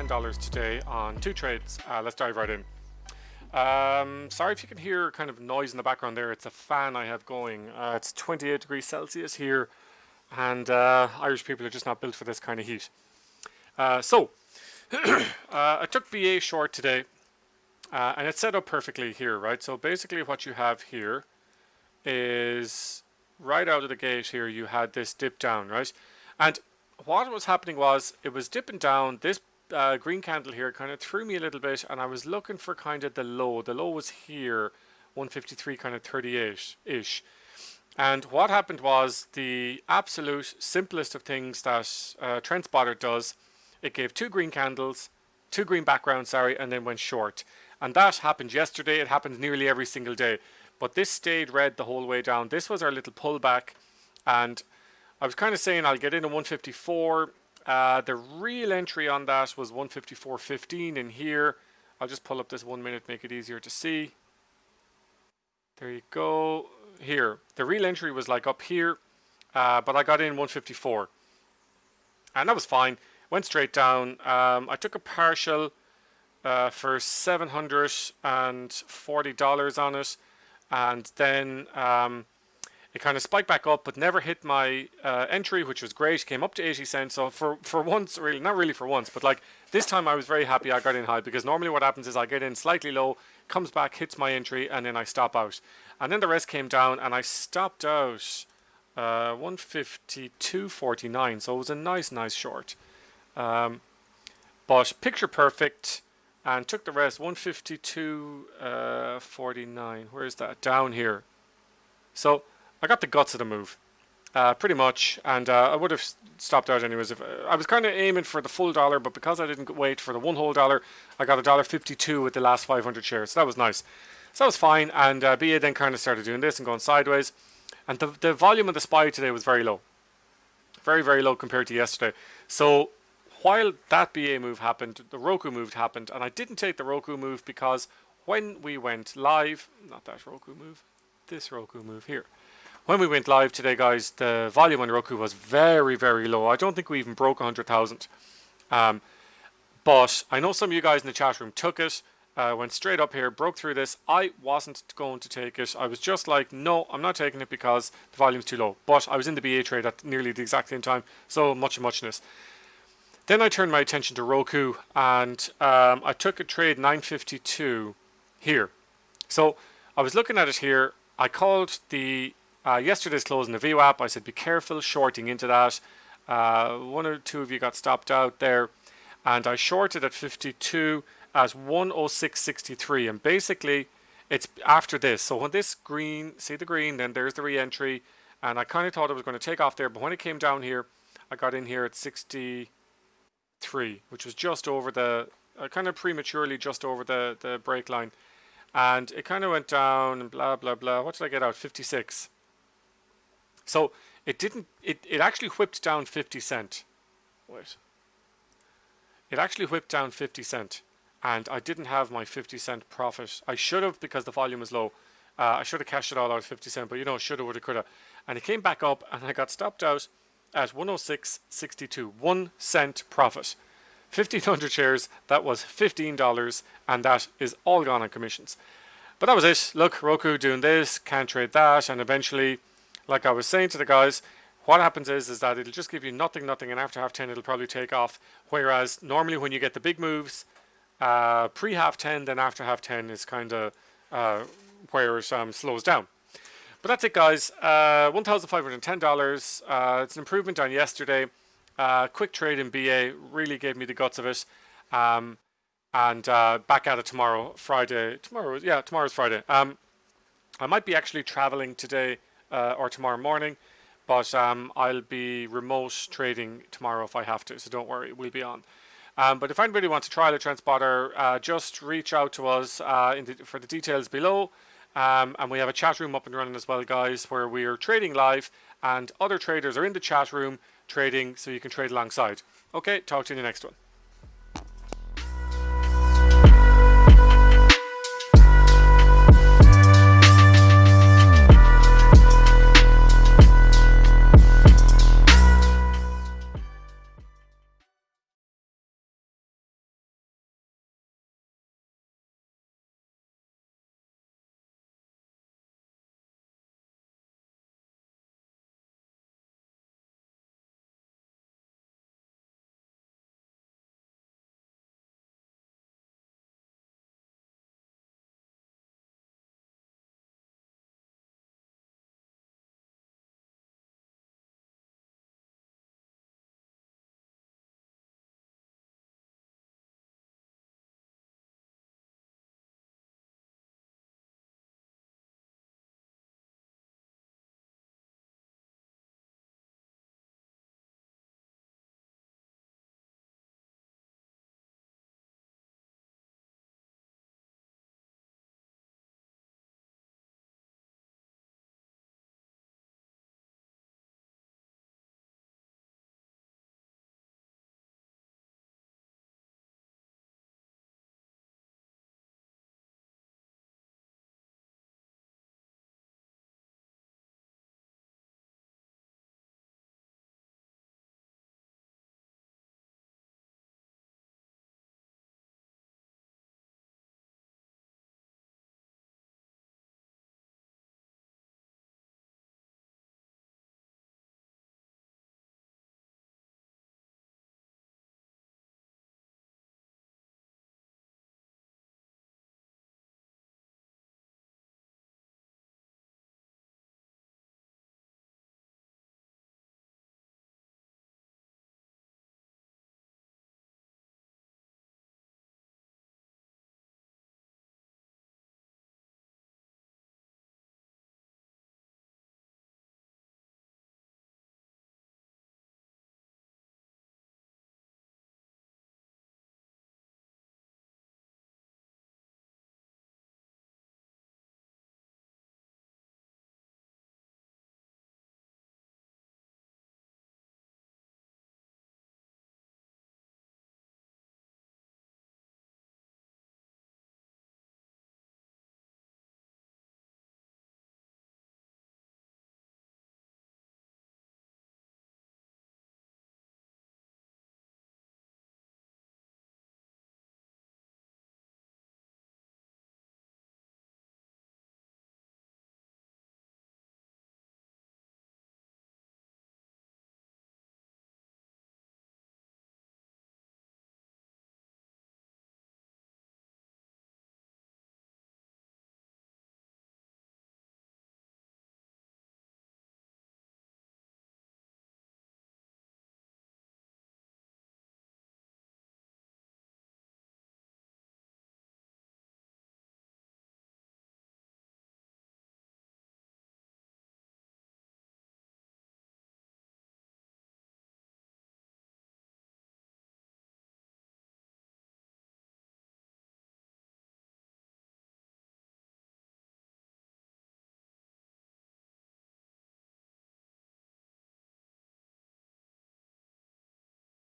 $10 today on 2 trades. Let's dive right in. Sorry if you can hear kind of noise in the background there. It's a fan I have going. It's 28 degrees Celsius here, and Irish people are just not built for this kind of heat. I took VA short today, and it's set up perfectly here, right? So basically what you have here is right out of the gate here you had this dip down, right? And what was happening was it was dipping down. This green candle here kind of threw me a little bit, and I was looking for kind of the low. The low was here, 153, kind of 38-ish. And what happened was the absolute simplest of things that TrendSpotter does, it gave 2 green candles, 2 green backgrounds, sorry, and then went short. And that happened yesterday. It happens nearly every single day. But this stayed red the whole way down. This was our little pullback, and I was kind of saying I'll get in at 154. The real entry on that was 154.15 in here. I'll just pull up this 1 minute, make it easier to see. There you go. Here, the real entry was like up here, but I got in 154, and that was fine. Went straight down. I took a partial for $740 on it, and then it kind of spiked back up, but never hit my entry, which was great. Came up to 80 cents. So for once, really, not really for once, but like this time I was very happy I got in high, because normally what happens is I get in slightly low, comes back, hits my entry, and then I stop out. And then the rest came down, and I stopped out 152.49. So it was a nice short. But picture perfect, and took the rest 152.49. Where is that? Down here. So I got the guts of the move, pretty much, and I would have stopped out anyways. If I was kind of aiming for the full dollar, but because I didn't wait for the one whole dollar, I got $1.52 with the last 500 shares. So that was nice. So that was fine, and BA then kind of started doing this and going sideways, and the volume of the SPY today was very low, very low compared to yesterday. So while that BA move happened, the Roku move happened, and I didn't take the Roku move because when we went live, not that Roku move, this Roku move here. When we went live today, guys, the volume on Roku was very low. I don't think we even broke 100,000. But I know some of you guys in the chat room took it, went straight up here, broke through this. I wasn't going to take it. I was just like, no, I'm not taking it because the volume's too low. But I was in the BA trade at nearly the exact same time, so muchness. Then I turned my attention to Roku, and I took a trade 952 here. So I was looking at it here. I called the yesterday's close in the VWAP. I said, be careful shorting into that. 1 or 2 of you got stopped out there. And I shorted at 52 at 106.63. And basically, it's after this. So when this green, see the green, then there's the re-entry. And I kind of thought it was going to take off there. But when it came down here, I got in here at 63, which was just over the, kind of prematurely just over the break line. And it kind of went down and blah. What did I get out? 56. So it didn't, it actually whipped down 50 cent. Wait. It actually whipped down 50 cent. And I didn't have my 50 cent profit. I should have, because the volume was low. I should have cashed it all out at 50 cent. But you know, shoulda, woulda, coulda. And it came back up, and I got stopped out at 106.62. 1 cent profit. 1,500 shares, that was $15, and that is all gone on commissions. But that was it. Look, Roku doing this, can't trade that, and eventually, like I was saying to the guys, what happens is that it'll just give you nothing, and after half 10 it'll probably take off. Whereas normally when you get the big moves, pre half 10, then after half 10 is kind of where it slows down. But that's it, guys. $1,510. It's an improvement on yesterday. Quick trade in BA really gave me the guts of it, and back at it tomorrow, Friday. Tomorrow's Friday. I might be actually traveling today or tomorrow morning, but I'll be remote trading tomorrow if I have to, so don't worry, we'll be on. But if anybody wants to try the TrendSpotter, just reach out to us for the details below. And we have a chat room up and running as well, guys, where we are trading live, and other traders are in the chat room trading, so you can trade alongside. Okay, talk to you in the next one.